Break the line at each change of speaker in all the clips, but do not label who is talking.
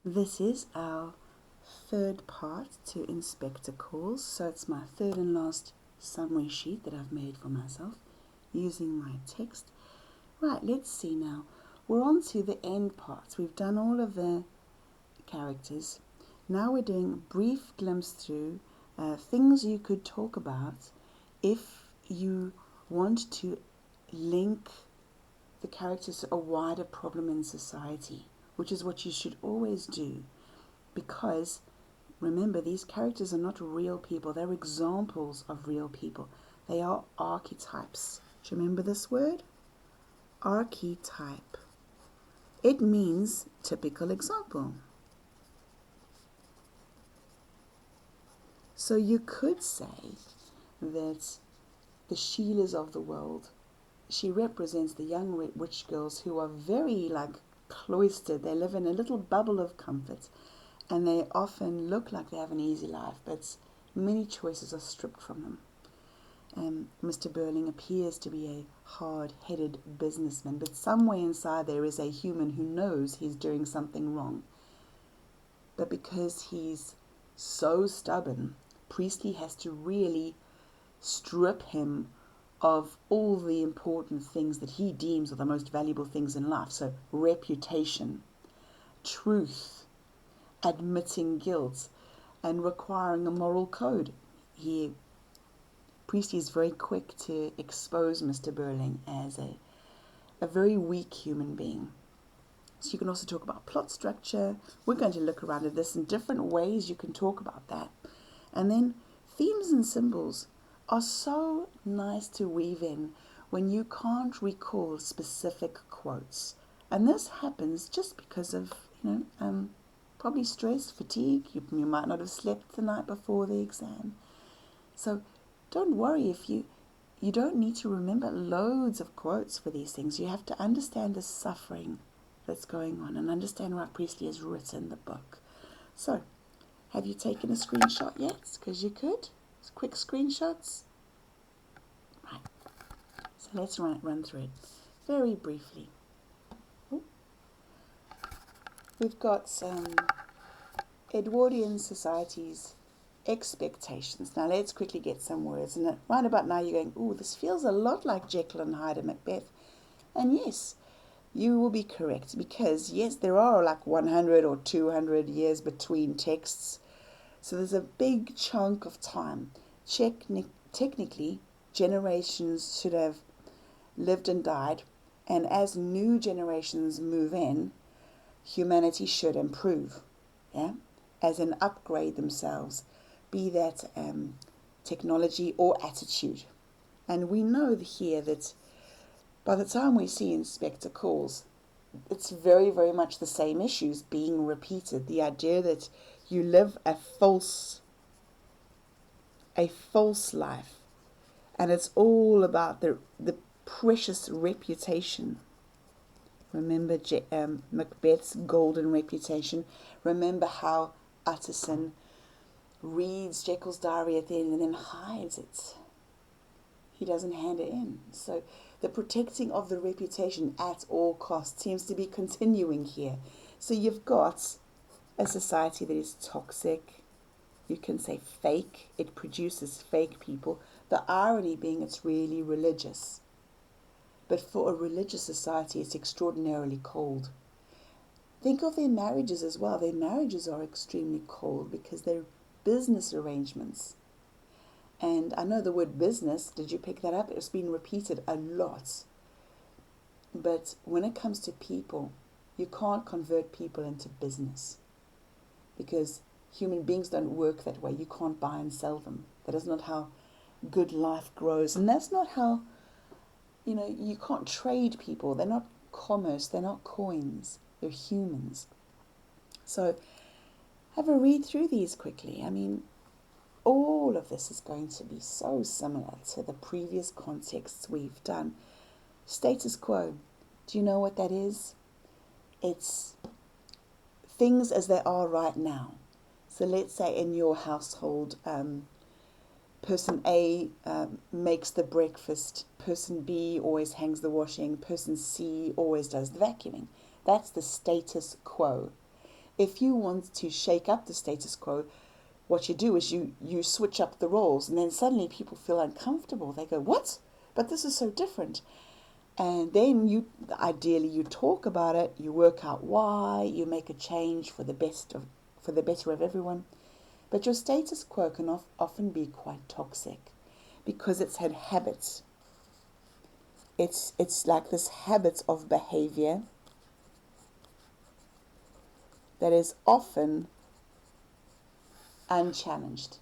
This is our third part to Inspector Calls. So it's my third and last summary sheet that I've made for myself using my text. Right, let's see now. We're on to the end parts. We've done all of the characters. Now we're doing a brief glimpse through things you could talk about if you want to link the characters to a wider problem in society, which is what you should always do, because remember, these characters are not real people. They're examples of real people. They are archetypes. Do you remember this word? Archetype. It means typical example. So you could say that the Sheilas of the world, she represents the young rich girls who are very cloistered. They live in a little bubble of comfort, and they often look like they have an easy life, but many choices are stripped from them. Mr. Burling appears to be a hard-headed businessman, but somewhere inside there is a human who knows he's doing something wrong. But because he's so stubborn, Priestley has to really strip him of all the important things that he deems are the most valuable things in life. So reputation, truth, admitting guilt, and requiring a moral code. Priestley is very quick to expose Mr. Burling as a very weak human being. So you can also talk about plot structure. We're going to look around at this in different ways you can talk about that. And then themes and symbols are so nice to weave in when you can't recall specific quotes. And this happens just because of, probably stress, fatigue. You might not have slept the night before the exam. So don't worry if you don't need to remember loads of quotes for these things. You have to understand the suffering that's going on and understand why Priestley has written the book. So, have you taken a screenshot yet? Because you could. Quick screenshots. Right. So let's run through it very briefly. We've got some Edwardian societies expectations. Now let's quickly get some words. And right about now you're going, ooh, this feels a lot like Jekyll and Hyde and Macbeth. And yes, you will be correct, because yes, there are 100 or 200 years between texts. So there's a big chunk of time. Technically, generations should have lived and died. And as new generations move in, humanity should improve. Yeah? As in upgrade themselves, be that technology or attitude. And we know here that by the time we see Inspector Calls, it's very, very much the same issues being repeated. The idea that you live a false life, and it's all about the precious reputation. Remember Macbeth's golden reputation. Remember how Utterson reads Jekyll's diary at the end and then hides it. He doesn't hand it in. So the protecting of the reputation at all costs seems to be continuing here. So you've got a society that is toxic. You can say fake. It produces fake people. The irony being it's really religious. But for a religious society, it's extraordinarily cold. Think of their marriages as well. Their marriages are extremely cold because they're business arrangements. And I know the word business, did you pick that up? It's been repeated a lot. But when it comes to people, you can't convert people into business, because human beings don't work that way. You can't buy and sell them. That is not how good life grows. And that's not how, you can't trade people. They're not commerce. They're not coins. They're humans. So have a read through these quickly. All of this is going to be so similar to the previous contexts we've done. Status quo. Do you know what that is? It's things as they are right now. So let's say in your household, person A makes the breakfast, person B always hangs the washing, person C always does the vacuuming. That's the status quo. if you want to shake up the status quo, what you do is you switch up the roles, and then suddenly people feel uncomfortable. They go, what? But this is so different. And then ideally you talk about it, you work out why, you make a change for the better of everyone. But your status quo can often be quite toxic because it's had habits. It's like this habit of behavior that is often unchallenged,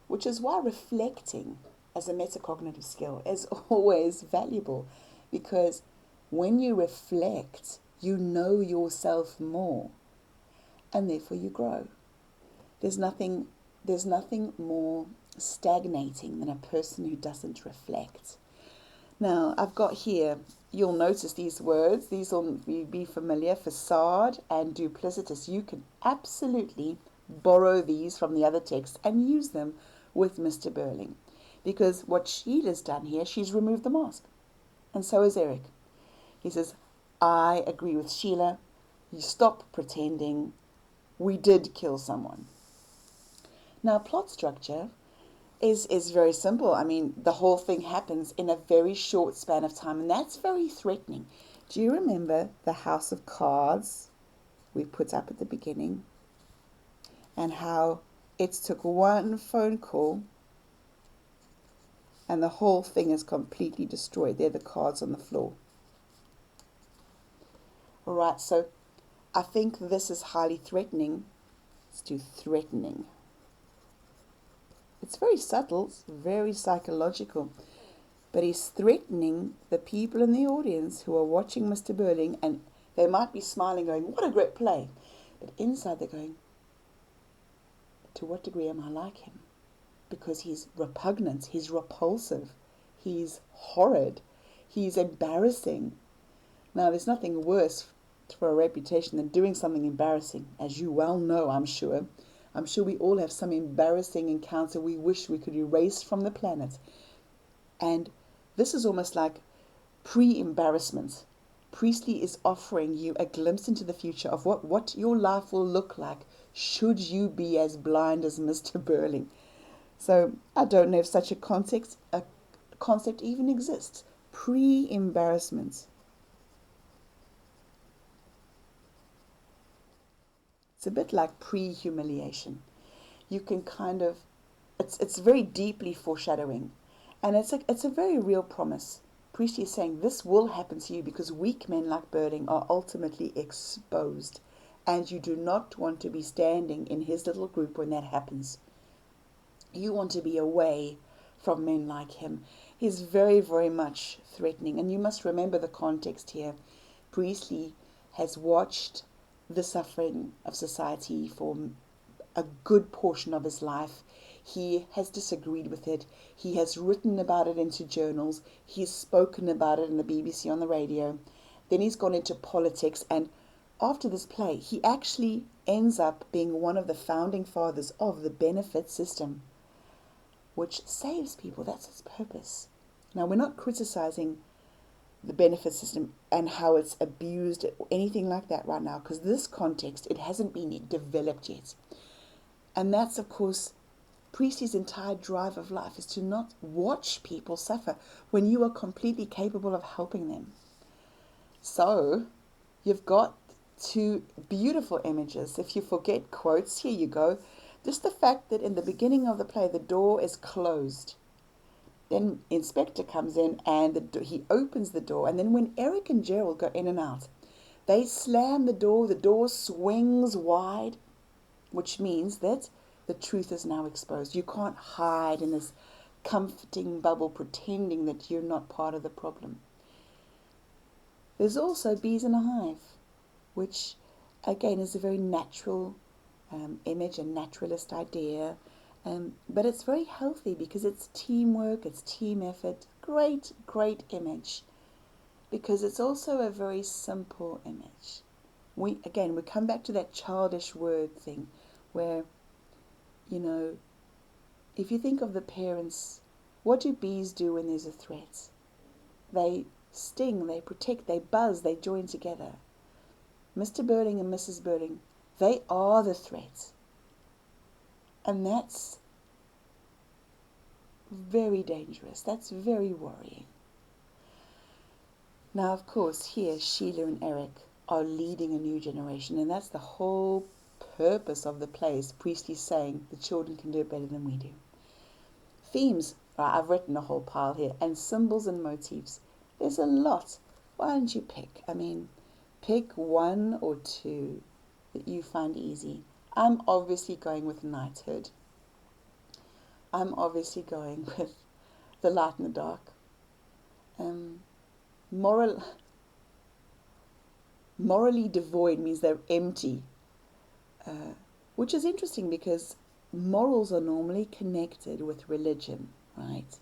which is why reflecting as a metacognitive skill is always valuable, because when you reflect, you know yourself more, and therefore you grow. There's nothing more stagnating than a person who doesn't reflect. Now, I've got here, you'll notice these words. These will be familiar: facade and duplicitous. You can absolutely borrow these from the other text and use them with Mr. Burling. Because what Sheila's done here, she's removed the mask. And so is Eric. He says, I agree with Sheila. You stop pretending. We did kill someone. Now, plot structure is very simple. I mean, the whole thing happens in a very short span of time, and that's very threatening. Do you remember the house of cards we put up at the beginning, and how it took one phone call and the whole thing is completely destroyed? They're the cards on the floor. All right, so I think this is highly threatening. Let's do threatening. It's very subtle, it's very psychological, but he's threatening the people in the audience who are watching Mr. Burling, and they might be smiling, going, what a great play. But inside they're going, to what degree am I like him? Because he's repugnant, he's repulsive, he's horrid, he's embarrassing. Now, there's nothing worse for a reputation than doing something embarrassing, as you well know, I'm sure. I'm sure we all have some embarrassing encounter we wish we could erase from the planet. And this is almost like pre-embarrassment. Priestley is offering you a glimpse into the future of what your life will look like should you be as blind as Mr. Burling. So I don't know if such a concept even exists. Pre-embarrassment. It's a bit like pre-humiliation. You can kind of, it's very deeply foreshadowing, and it's a very real promise. Priestley is saying this will happen to you because weak men like Burling are ultimately exposed, and you do not want to be standing in his little group when that happens. You want to be away from men like him. He's very, very much threatening, and you must remember the context here. Priestley has watched the suffering of society for a good portion of his life. He has disagreed with it. He has written about it into journals. He's spoken about it in the BBC on the radio. Then he's gone into politics, and after this play, he actually ends up being one of the founding fathers of the benefit system, which saves people. That's its purpose. Now, we're not criticizing the benefit system and how it's abused or anything like that right now, because this context, it hasn't been developed yet. And that's, of course, Priestley's entire drive of life is to not watch people suffer when you are completely capable of helping them. So you've got two beautiful images. If you forget quotes, here you go. Just the fact that in the beginning of the play, the door is closed. Then Inspector comes in and he opens the door. And then when Eric and Gerald go in and out, they slam the door swings wide, which means that the truth is now exposed. You can't hide in this comforting bubble pretending that you're not part of the problem. There's also bees in a hive, which again is a very natural image, a naturalist idea. But it's very healthy because it's teamwork, it's team effort. Great, great image. Because it's also a very simple image. We come back to that childish word thing where, if you think of the parents, what do bees do when there's a threat? They sting, they protect, they buzz, they join together. Mr. Birding and Mrs. Birding, they are the threat. And that's very dangerous. That's very worrying. Now, of course, here Sheila and Eric are leading a new generation, and that's the whole purpose of the plays. Priestley's saying the children can do it better than we do. Themes, I've written a whole pile here, and symbols and motifs. There's a lot. Why don't you pick? Pick one or two that you find easy. I'm obviously going with knighthood. I'm obviously going with the light and the dark. Morally devoid means they're empty, which is interesting because morals are normally connected with religion, right?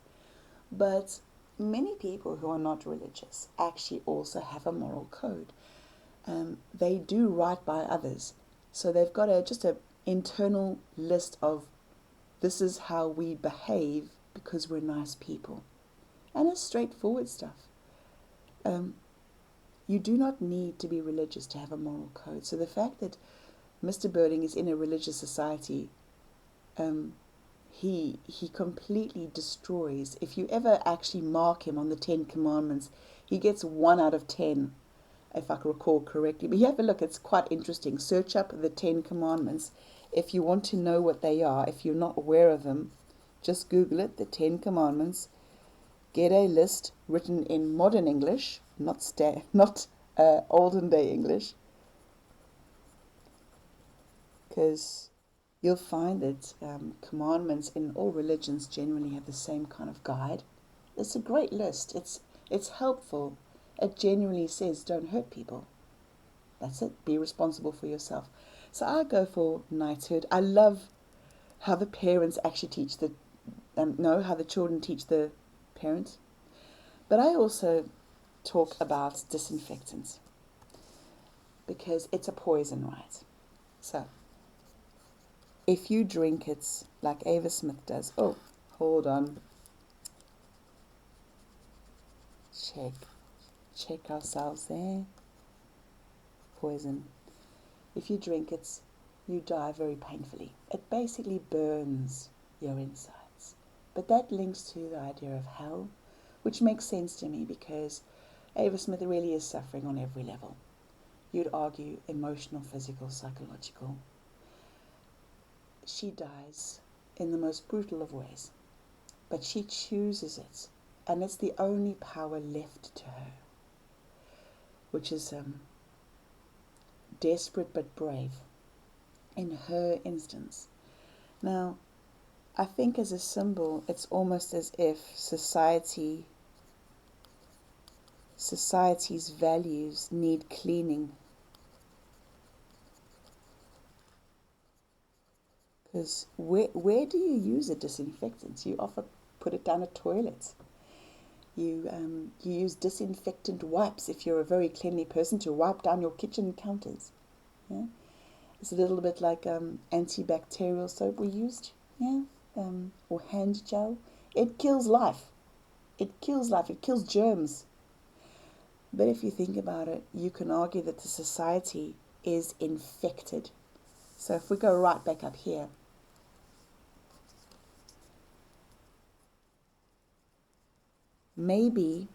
But many people who are not religious actually also have a moral code. They do right by others, so they've got just an internal list of this is how we behave because we're nice people, and it's straightforward stuff. You do not need to be religious to have a moral code. So the fact that Mr. Birding is in a religious society, he completely destroys. If you ever actually mark him on the 10 Commandments, he gets 1 out of 10, if I can recall correctly. But you have a look, it's quite interesting. Search up the 10 Commandments. If you want to know what they are, if you're not aware of them, just Google it, the 10 Commandments. Get a list written in modern English, not olden day English, because you'll find that commandments in all religions generally have the same kind of guide. It's a great list. It's helpful. It genuinely says don't hurt people. That's it. Be responsible for yourself. So I go for knighthood. I love how the parents actually teach how the children teach the parents. But I also talk about disinfectants because it's a poison, right? So if you drink it like Ava Smith does, oh, hold on, check ourselves there. Poison. If you drink it, you die very painfully. It basically burns your insides. But that links to the idea of hell, which makes sense to me because Ava Smith really is suffering on every level. You'd argue emotional, physical, psychological. She dies in the most brutal of ways, but she chooses it, and it's the only power left to her, which is desperate but brave in her instance. Now, I think as a symbol, it's almost as if society's values need cleaning. Because where do you use a disinfectant? You often put it down a toilet. You use disinfectant wipes if you're a very cleanly person to wipe down your kitchen counters. Yeah? It's a little bit like antibacterial soap we used, or hand gel. It kills life. It kills life. It kills germs. But if you think about it, you can argue that the society is infected. So if we go right back up here, maybe,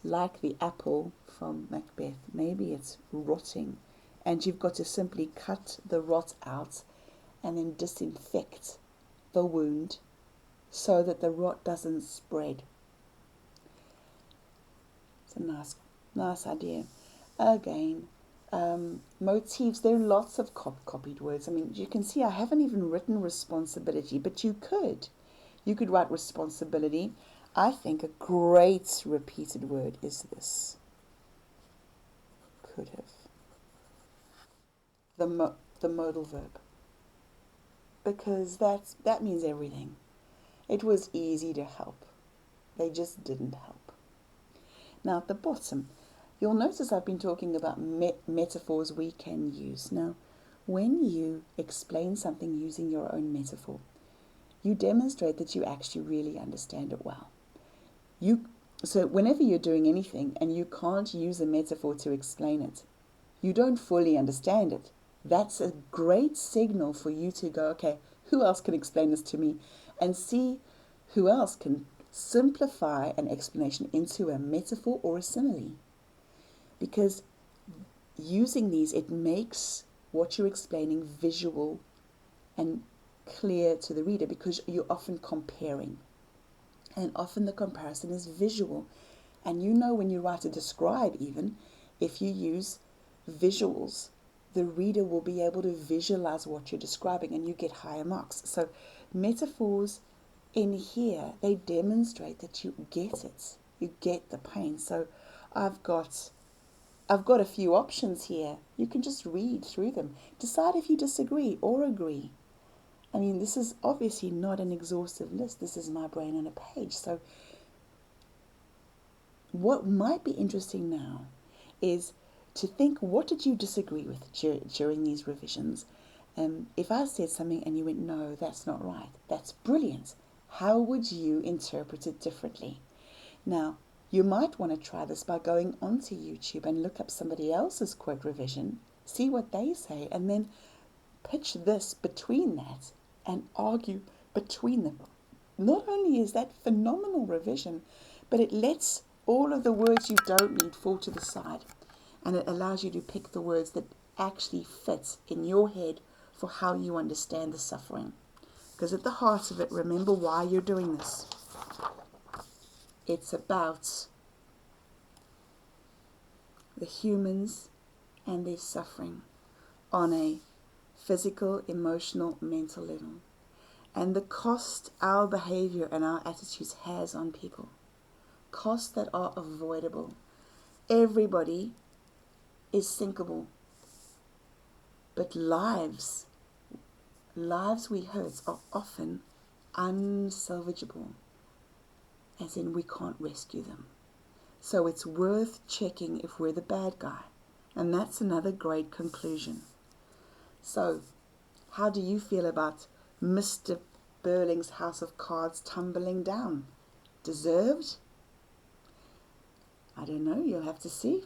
like the apple from Macbeth, maybe it's rotting, and you've got to simply cut the rot out and then disinfect the wound so that the rot doesn't spread. It's a nice idea. Again, motifs, there are lots of copied words. You can see I haven't even written responsibility, but you could. You could write responsibility. I think a great repeated word is this. Could have. The modal verb. Because that means everything. It was easy to help. They just didn't help. Now at the bottom, you'll notice I've been talking about metaphors we can use. Now, when you explain something using your own metaphor, you demonstrate that you actually really understand it well. So whenever you're doing anything and you can't use a metaphor to explain it, you don't fully understand it. That's a great signal for you to go, okay, who else can explain this to me? And see who else can simplify an explanation into a metaphor or a simile. Because using these, it makes what you're explaining visual and clear to the reader, because you're often comparing. And often the comparison is visual. And you know, when you write a describe, even if you use visuals, the reader will be able to visualize what you're describing, and you get higher marks. So metaphors in here, they demonstrate that you get it. You get the pain. So I've got a few options here. You can just read through them. Decide if you disagree or agree. I mean, this is obviously not an exhaustive list. This is my brain on a page. So what might be interesting now is to think, what did you disagree with during these revisions? If I said something and you went, no, that's not right, that's brilliant. How would you interpret it differently? Now, you might want to try this by going onto YouTube and look up somebody else's quote revision, see what they say, and then pitch this between that and argue between them. Not only is that phenomenal revision, but it lets all of the words you don't need fall to the side, and it allows you to pick the words that actually fit in your head for how you understand the suffering. Because at the heart of it, remember why you're doing this. It's about the humans and their suffering on a physical, emotional, mental level, and the cost our behavior and our attitudes has on people. Costs that are avoidable. Everybody is sinkable, but lives we hurt are often unsalvageable, as in we can't rescue them. So it's worth checking if we're the bad guy, and that's another great conclusion. So, how do you feel about Mr. Burling's house of cards tumbling down? Deserved? I don't know, you'll have to see.